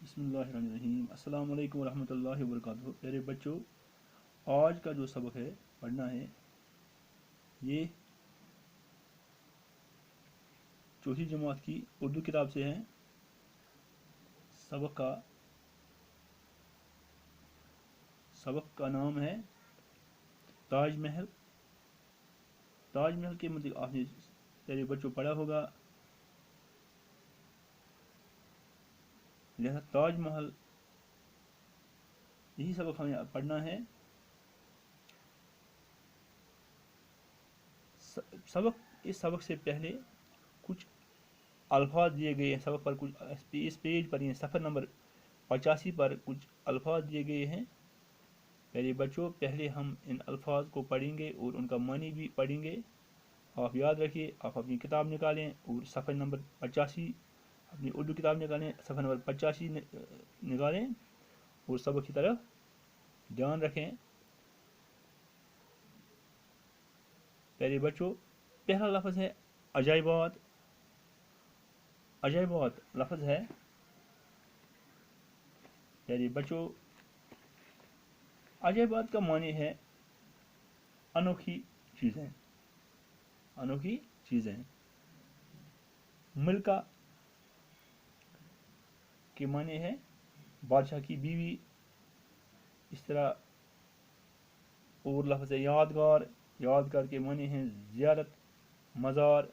बिस्मिल्लाहिर्रहमानिर्रहीम। अस्सलाम वालेकुम रहमतुल्लाहि व बरकातुहू। प्यारे बच्चों, आज का जो सबक है पढ़ना है ये चौथी जमात की उर्दू किताब से है। सबक का नाम है ताजमहल। ताजमहल के मतलब आपने प्यारे बच्चों पढ़ा होगा, लिहाजा ताजमहल यही सबक हमें पढ़ना है। इस सबक से पहले कुछ अल्फाज दिए गए हैं सबक पर, कुछ इस पेज पर, सफ़र नंबर 85 पर कुछ अल्फाज दिए गए हैं। प्यारे बच्चों, पहले हम इन अल्फाज को पढ़ेंगे और उनका मानी भी पढ़ेंगे। आप याद रखिए, आप अपनी किताब निकालें और सफ़र नंबर 85 अपनी उर्दू किताब निकालें, सफ़र नंबर 85 निकालें और सबक की तरफ ध्यान रखें। प्यारे बच्चों, पहला लफ्ज़ है अजायबात। अजायबात लफ्ज़ है प्यारे बच्चों, अजायबात का मानी है अनोखी चीज़ें। अनोखी चीज़ें। मलका के माने है बादशाह की बीवी। इस तरह और लफ्ज़ है यादगार। यादगार के माने हैं ज़ियारत, मज़ार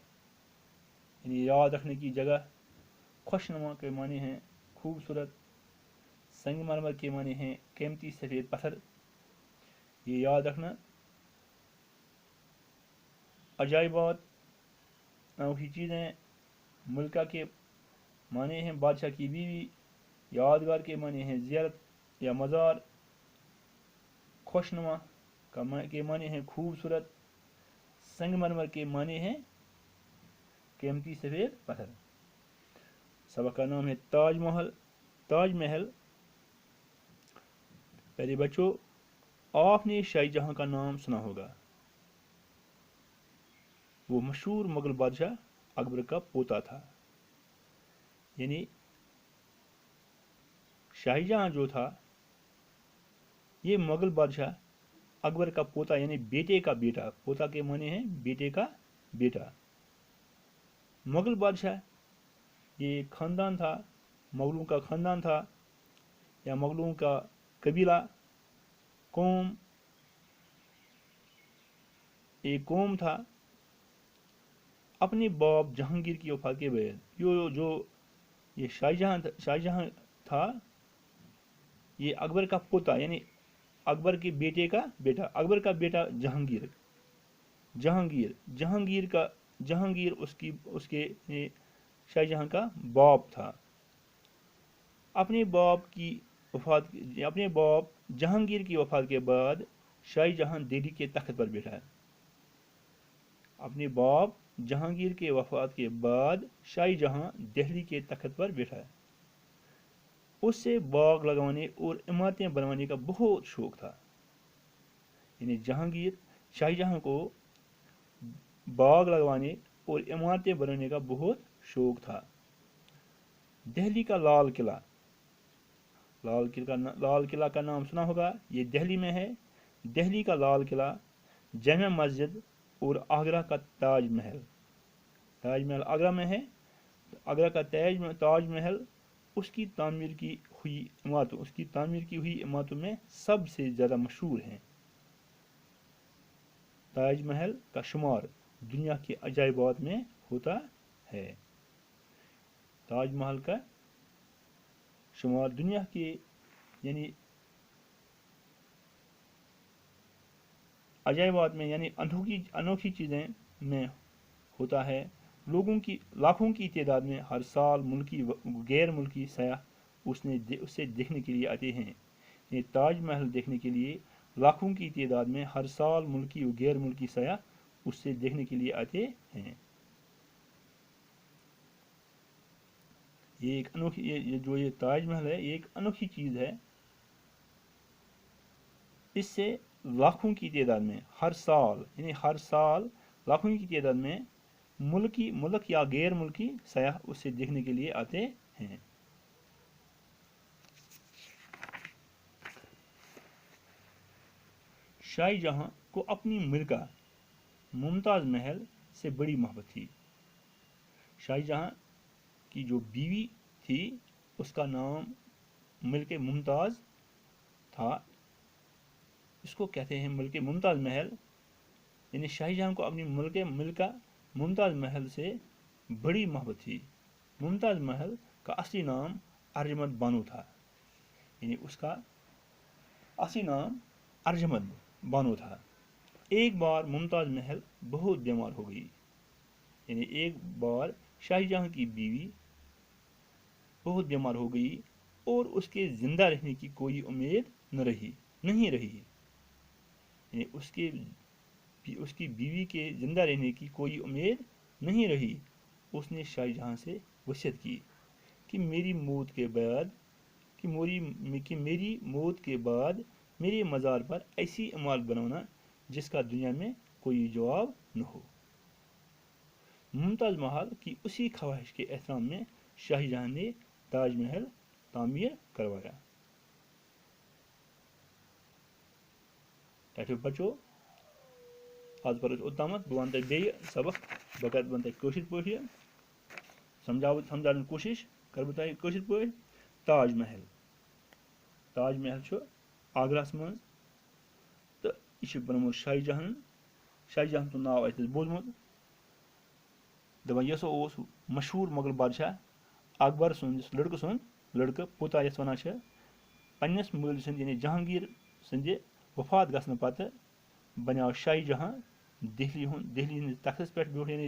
यानी याद रखने की जगह। खुशनुमा के माने हैं खूबसूरत। संगमरमर के माने हैं कीमती सफ़ेद पत्थर। ये याद रखना। अजायबात अनोखी चीज़ें, मलका के माने हैं बादशाह की बीवी, यादगार के माने हैं ज़ियारत या मज़ार, खुशनुमा के माने हैं खूबसूरत, संगमरमर के माने हैं कीमती सफ़ेद पत्थर। सबक का नाम है ताजमहल। ताजमहल। प्यारे बच्चों, आपने शाहजहां का नाम सुना होगा। वो मशहूर मुगल बादशाह अकबर का पोता था। यानी शाहजहां जो था ये मुगल बादशाह अकबर का पोता यानी बेटे का बेटा। पोता के माने हैं बेटे का बेटा। मुगल बादशाह ये ख़ानदान था, मुगलों का ख़ानदान था या मुगलों का कबीला, कौम, एक कौम था। अपने बाप जहांगीर की वफ़ात के बाद जो ये शाहजहां था ये अकबर का पोता यानी अकबर के बेटे का बेटा। अकबर का बेटा जहांगीर जहांगीर उसके शाहजहां का बाप था। अपने बाप जहांगीर की वफ़ात के बाद शाहजहां दिल्ली के तख्त पर बैठा है। अपने बाप जहांगीर के वफ़ात के बाद शाहजहां दिल्ली के तख्त पर बैठा है। उससे बाग लगाने और इमारतें बनवाने का बहुत शौक था। यानी शाहजहां को बाग लगवाने और इमारतें बनाने का बहुत शौक था। दिल्ली का लाल किला का नाम सुना होगा, ये दिल्ली में है। दिल्ली का लाल किला, जामा मस्जिद और आगरा का ताजमहल आगरा में है। आगरा का ताजमहल उसकी तामीर की हुई इमारतों में सबसे ज़्यादा मशहूर हैं। ताजमहल का शुमार दुनिया के अजायबात में होता है। ताजमहल का शुमार दुनिया के यानी अजायबात में यानी अनोखी चीज़ें में होता है। लाखों की तादाद में हर साल मुल्की व गैर मुल्की सयाह उसे देखने के लिए आते हैं। ये ताजमहल देखने के लिए लाखों की तादाद में हर साल मुल्की व गैर मुल्की सयाह उसे देखने के लिए आते हैं। ये ताजमहल है, ये एक अनोखी चीज़ है। इससे लाखों की तादाद में हर साल लाखों की तादाद में मुल्क या गैर मुल्की सयाह उसे देखने के लिए आते हैं। शाही जहां को अपनी मलिका मुमताज़ महल से बड़ी मोहब्बत थी। शाही जहां की जो बीवी थी उसका नाम मलिके मुमताज़ था। इसको कहते हैं मलिके मुमताज़ महल, यानी शाही जहां को अपनी मलिका मुमताज़ महल से बड़ी मोहब्बत थी। मुमताज़ महल का असली नाम अर्जमंद बानो था, यानी उसका असली नाम अर्जमंद बानो था। एक बार मुमताज़ महल बहुत बीमार हो गई, यानी एक बार शाही जहां की बीवी बहुत बीमार हो गई और उसके जिंदा रहने की कोई उम्मीद नहीं रही, यानी उसकी बीवी के जिंदा रहने की कोई उम्मीद नहीं रही। उसने शाहजहां से वसीयत की कि मेरी मौत के बाद मेरे मज़ार पर ऐसी इमारत बनाना जिसका दुनिया में कोई जवाब न हो। मुमताज़ महल की उसी ख्वाहिश के एहतराम में शाहजहां ने ताजमहल तामीर करवाया। बचो आज पर ओतम बह वन तक बे सबक बह कर वन तक कशिर पे समझाने कोशिश कर बह कशिर पे। ताजमहल आगरा मज तो यह बनोत शाहजहां सुंद नाव आस बोजमुत। दपान यह मशहूर मुगल बादशाह अकबर सुंद लड़कं पोता यस वन पन्नस मल सद यानी जहांगीर सद वफात गसन पत बनो शाहजहां दिल्ली हंदिस तख्तस पे ब्योट, यानी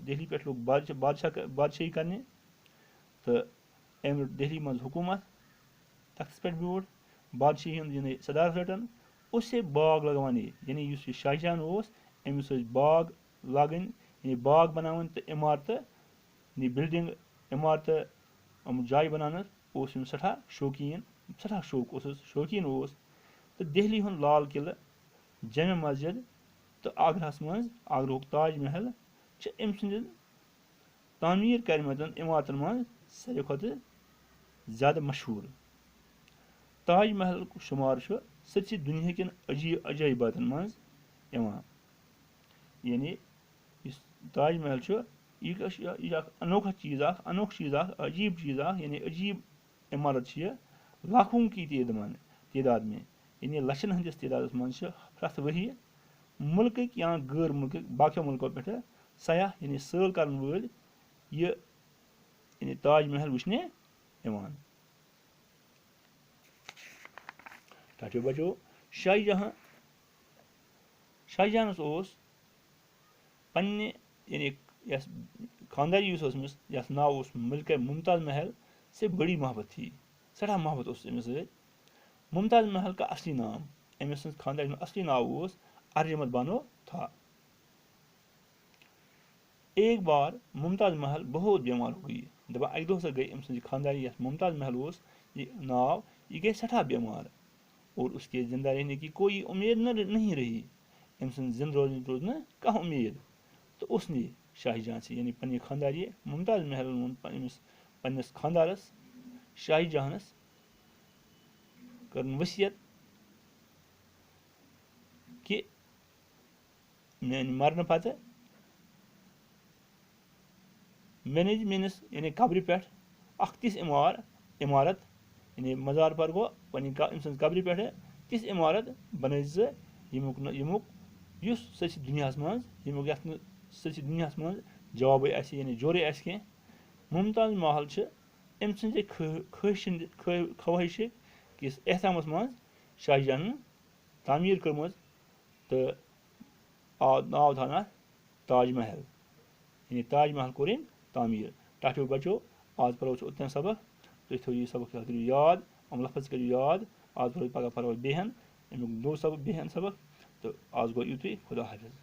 दिल्ली पे लोग बादशाही करने तो अम दिल्ली मज हुकूमत तख्तस पे ब्योट बादशाही यानी सदारत रटन। उससे बाग लगवाने, यानी उस शाहजहां अमिस बाग लागन, यानी बाग बनावन तो इमारत यानी बिल्डिंग इमारत जाय बनान सठा शौकीन तो दिल्ली हूँ लाल किला जमे मस्जिद तो आगरास मज आगरहुक ताजमहल अम सद तामीर करमतन इमारतन मज सारे खुद ज्यादा मशहूर। ताजमहल शुमार सच्ची दुनिया कन अजायबातन मज यानी ताजमहल यह अनोखा चीज़ अजीब चीज़ यानी अजीब इमारत लाखों की तादाद में, यानी लक्षन हंदिस तादाद मज प्रथ वरी मुल्क या गैर मुल्क बाकियों मुल्कों पे सयाह यानी सैल करन वल यानी ताजमहल वुचने यवान। बचो शाहजहां पन्ने यानी खानदारी यस नाव मलिका मुमताज़ महल से बड़ी मोहब्बत थी, सठा मोहब्बत अमिस सद। मुमताज़ महल का असली नाम अमिस खानदारी असली नाव अर्जमंद बानो था। एक बार मुमताज़ महल बहुत बीमार हो गई। दपान अक दह गई अम सद खानदारी यस मुमताज़ महल नाव यह गई सठा बीमार और उसके जिंदा रहने की कोई उम्मीद नहीं रही। अम जिंद रोज न कह उम्मीद तो उसने शाहजहां से यानी पन्ने खानदारी मुमताज़ महल पन्नस खानदारस शाहजहानस कर वसीयत कि मरने पत मेनिस यानी कब्र पे तिस इमारत यानी मज़ार पर गो अम कब्र पे तिस इमारत बन यमुक सच दुनिया मज यमुक सच दुनिया मज जवाब यानी जोरे कह। मुमताज़ महल अम सद ख्वाहिश किस एहतरामस मज शाहजहां तामीर कर्म तो नाव था ताजमहल, यानी ताजमहल कोर तामीर। टाठो बचो आज पढ़ो उतन सबक तुम थो यह सबक याद लफज करो याद। आज पढ़ो पगह पढ़ो बेहन अमुक दो सबक बेहन सबक तो आज गो युतुई खुदा हाफिज।